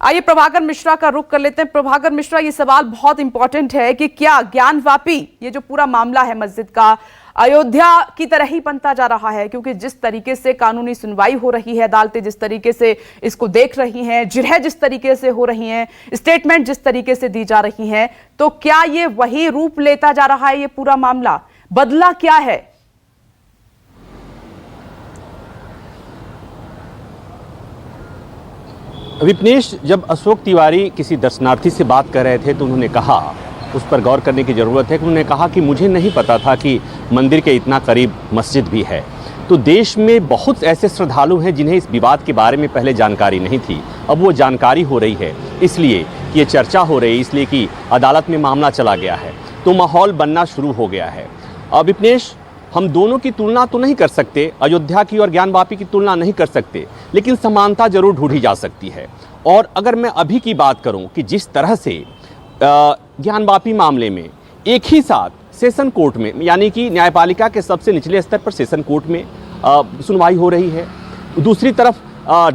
आइए प्रभाकर मिश्रा का रुख कर लेते हैं। प्रभाकर मिश्रा, ये सवाल बहुत इंपॉर्टेंट है कि क्या ज्ञानवापी ये जो पूरा मामला है मस्जिद का अयोध्या की तरह ही बनता जा रहा है, क्योंकि जिस तरीके से कानूनी सुनवाई हो रही है, अदालतें जिस तरीके से इसको देख रही हैं, जिरह जिस तरीके से हो रही हैं, स्टेटमेंट जिस तरीके से दी जा रही हैं, तो क्या ये वही रूप लेता जा रहा है? ये पूरा मामला बदला क्या है? विपनेश, जब अशोक तिवारी किसी दर्शनार्थी से बात कर रहे थे तो उन्होंने कहा, उस पर गौर करने की ज़रूरत है कि उन्होंने कहा कि मुझे नहीं पता था कि मंदिर के इतना करीब मस्जिद भी है। तो देश में बहुत ऐसे श्रद्धालु हैं जिन्हें इस विवाद के बारे में पहले जानकारी नहीं थी। अब वो जानकारी हो रही है, इसलिए ये चर्चा हो रही है, इसलिए कि अदालत में मामला चला गया है, तो माहौल बनना शुरू हो गया है। अब विपनेश, हम दोनों की तुलना तो नहीं कर सकते, अयोध्या की और ज्ञानवापी की तुलना नहीं कर सकते, लेकिन समानता जरूर ढूंढी जा सकती है। और अगर मैं अभी की बात करूं कि जिस तरह से ज्ञानवापी मामले में एक ही साथ सेशन कोर्ट में, यानी कि न्यायपालिका के सबसे निचले स्तर पर सेशन कोर्ट में सुनवाई हो रही है, दूसरी तरफ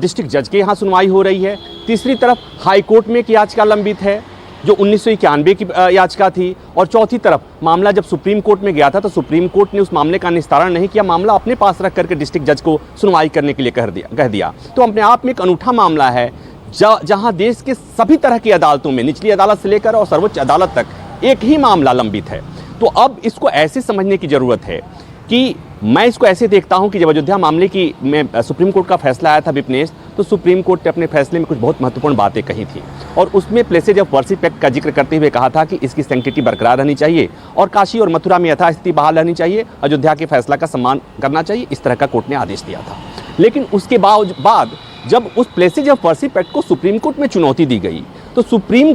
डिस्ट्रिक्ट जज के यहाँ सुनवाई हो रही है, तीसरी तरफ हाई कोर्ट में एक याचिका लंबित है जो 1991 की याचिका थी, और चौथी तरफ मामला जब सुप्रीम कोर्ट में गया था तो सुप्रीम कोर्ट ने उस मामले का निस्तारण नहीं किया, मामला अपने पास रख करके डिस्ट्रिक्ट जज को सुनवाई करने के लिए कह दिया। तो अपने आप में एक अनूठा मामला है जहां देश के सभी तरह की अदालतों में, निचली अदालत से लेकर और सर्वोच्च अदालत तक एक ही मामला लंबित है। तो अब इसको ऐसे समझने की ज़रूरत है कि मैं इसको ऐसे देखता हूं कि जब अयोध्या मामले की में सुप्रीम कोर्ट का फैसला आया था विपनेश, तो सुप्रीम कोर्ट ने अपने फैसले में कुछ बहुत महत्वपूर्ण बातें कही थी, और उसमें प्लेसेज ऑफ वर्शिप एक्ट का जिक्र करते हुए कहा था कि इसकी सैंक्टिटी बरकरार रहनी चाहिए और काशी और मथुरा में यथास्थिति बहाल रहनी चाहिए, अयोध्या के फैसला का सम्मान करना चाहिए, इस तरह का कोर्ट ने आदेश दिया था। लेकिन उसके बाद जब उस प्लेसेज ऑफ वर्शिप एक्ट को सुप्रीम कोर्ट में चुनौती दी गई, तो सुप्रीम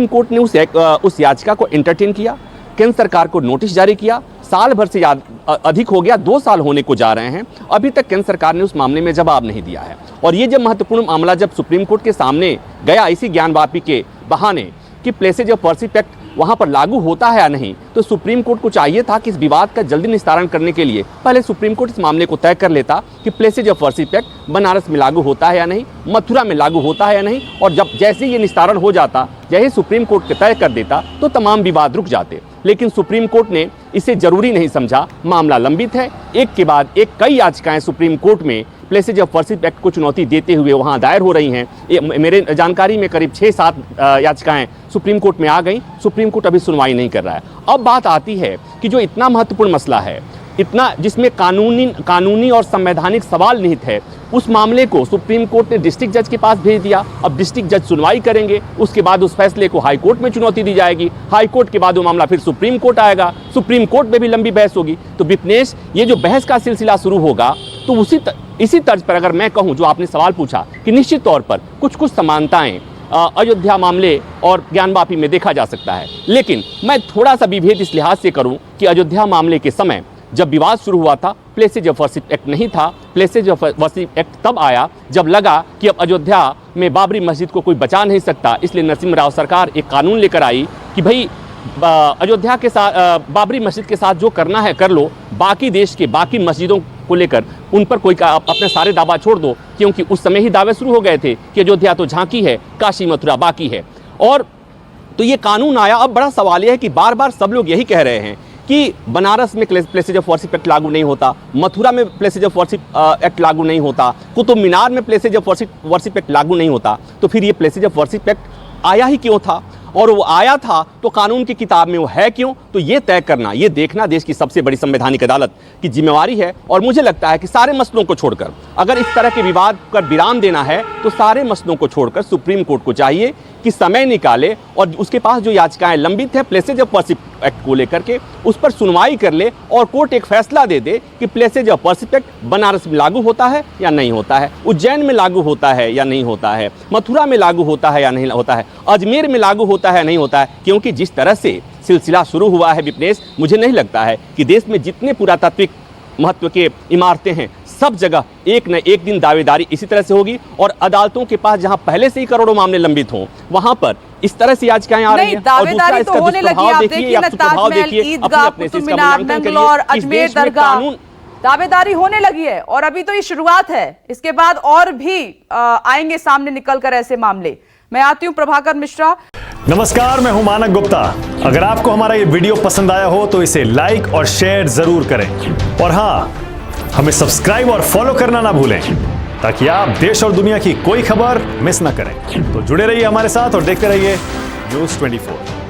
कोर्ट ने उस याचिका को एंटरटेन किया, केंद्र सरकार को नोटिस जारी किया। साल भर से अधिक हो गया, 2 साल होने को जा रहे हैं, अभी तक केंद्र सरकार ने उस मामले में जवाब नहीं दिया है। और ये जब महत्वपूर्ण मामला जब सुप्रीम कोर्ट के सामने गया इसी ज्ञानवापी के बहाने कि प्लेसेज ऑफ वर्शिप एक्ट वहाँ पर लागू होता है या नहीं, तो सुप्रीम कोर्ट को चाहिए था कि इस विवाद का जल्दी निस्तारण करने के लिए पहले सुप्रीम कोर्ट इस मामले को तय कर लेता कि places of worship act Banaras में लागू होता है या नहीं, मथुरा में लागू होता है या नहीं, और जब जैसे ये निस्तारण हो जाता, जैसे सुप्रीम कोर्ट के तय कर देता, तो तमाम विवाद रुक जाते। लेकिन सुप्रीम कोर्ट ने इसे जरूरी नहीं समझा, मामला लंबित है, एक के बाद एक कई याचिकाएं सुप्रीम कोर्ट में प्लेसेज ऑफ वर्शिप एक्ट को चुनौती देते हुए वहां दायर हो रही हैं। मेरे जानकारी में करीब 6-7 याचिकाएं सुप्रीम कोर्ट में आ गई, सुप्रीम कोर्ट अभी सुनवाई नहीं कर रहा है। अब बात आती है कि जो इतना महत्वपूर्ण मसला है, इतना जिसमें कानूनी और संवैधानिक सवाल निहित है, उस मामले को सुप्रीम कोर्ट ने डिस्ट्रिक्ट जज के पास भेज दिया। अब डिस्ट्रिक्ट जज सुनवाई करेंगे, उसके बाद उस फैसले को हाई कोर्ट में चुनौती दी जाएगी, हाई कोर्ट के बाद वो मामला फिर सुप्रीम कोर्ट आएगा, सुप्रीम कोर्ट में भी लंबी बहस होगी। तो विपनेश, ये जो बहस का सिलसिला शुरू होगा, तो इसी तर्ज पर अगर मैं कहूँ, जो आपने सवाल पूछा, कि निश्चित तौर पर कुछ समानताएं अयोध्या मामले और ज्ञानवापी में देखा जा सकता है। लेकिन मैं थोड़ा सा विभेद इस लिहाज से करूं कि अयोध्या मामले के समय जब विवाद शुरू हुआ था, प्लेसेज ऑफ वर्शिप एक्ट नहीं था। प्लेसेज ऑफ वर्शिप एक्ट तब आया जब लगा कि अब अयोध्या में बाबरी मस्जिद को कोई बचा नहीं सकता, इसलिए नरसिम्हा राव सरकार एक कानून लेकर आई कि भाई अयोध्या के साथ, बाबरी मस्जिद के साथ जो करना है कर लो, बाकी देश के बाकी मस्जिदों को लेकर उन पर कोई अपने सारे दावा छोड़ दो, क्योंकि उस समय ही दावे शुरू हो गए थे कि अयोध्या तो झांकी है, काशी मथुरा बाकी है। और तो ये कानून आया। अब बड़ा सवाल यह है कि बार बार सब लोग यही कह रहे हैं कि बनारस में प्लेसेज ऑफ वर्शिप एक्ट लागू नहीं होता, मथुरा में प्लेसेज ऑफ वर्शिप एक्ट लागू नहीं होता, कुतुब मीनार में प्लेसेज ऑफ वर्शिप एक्ट लागू नहीं होता। तो फिर ये प्लेसेज ऑफ वर्शिप एक्ट आया ही क्यों था, और वो आया था तो कानून की किताब में वो है क्यों? तो ये तय करना, ये देखना देश की सबसे बड़ी संवैधानिक अदालत की जिम्मेवारी है। और मुझे लगता है कि सारे मसलों को छोड़कर, अगर इस तरह के विवाद पर विराम देना है, तो सारे मसलों को छोड़कर सुप्रीम कोर्ट को चाहिए कि समय निकाले और उसके पास जो याचिकाएं लंबित है प्लेसेज ऑफ वर्शिप एक्ट को लेकर के, उस पर सुनवाई कर ले और कोर्ट एक फैसला दे दे कि places of worship act Banaras में लागू होता है या नहीं होता है, उज्जैन में लागू होता है या नहीं होता है, मथुरा में लागू होता है या नहीं होता है, अजमेर में लागू होता है नहीं होता है। क्योंकि जिस तरह से सिलसिला शुरू हुआ है विपनेश, मुझे नहीं लगता है कि देश में जितने पुरातात्विक महत्व के इमारतें हैं, सब जगह एक न एक दिन दावेदारी इसी तरह से होगी, और अदालतों के पास जहां पहले से ही करोड़ों मामले लंबित हों, वहां पर इस तरह से याचिकाएं आ रही हैं। और दूसरा इसका दुष्प्रभाव देखिए, आप दुष्प्रभाव देखिए अपने से इसका मूल्यांकन करिए। अजमेर दरगाह, दावेदारी होने लगी है और अभी तो ये शुरुआत है, इसके बाद और भी आएंगे सामने निकलकर ऐसे मामले। मैं आती हूं प्रभाकर मिश्रा। नमस्कार, मैं हूं मानक गुप्ता। अगर आपको हमारा ये वीडियो पसंद आया हो तो इसे लाइक और शेयर जरूर करें और हां, हमें सब्सक्राइब और फॉलो करना ना भूलें ताकि आप देश और दुनिया की कोई खबर मिस ना करें। तो जुड़े रहिए हमारे साथ और देखते रहिए न्यूज़ 24।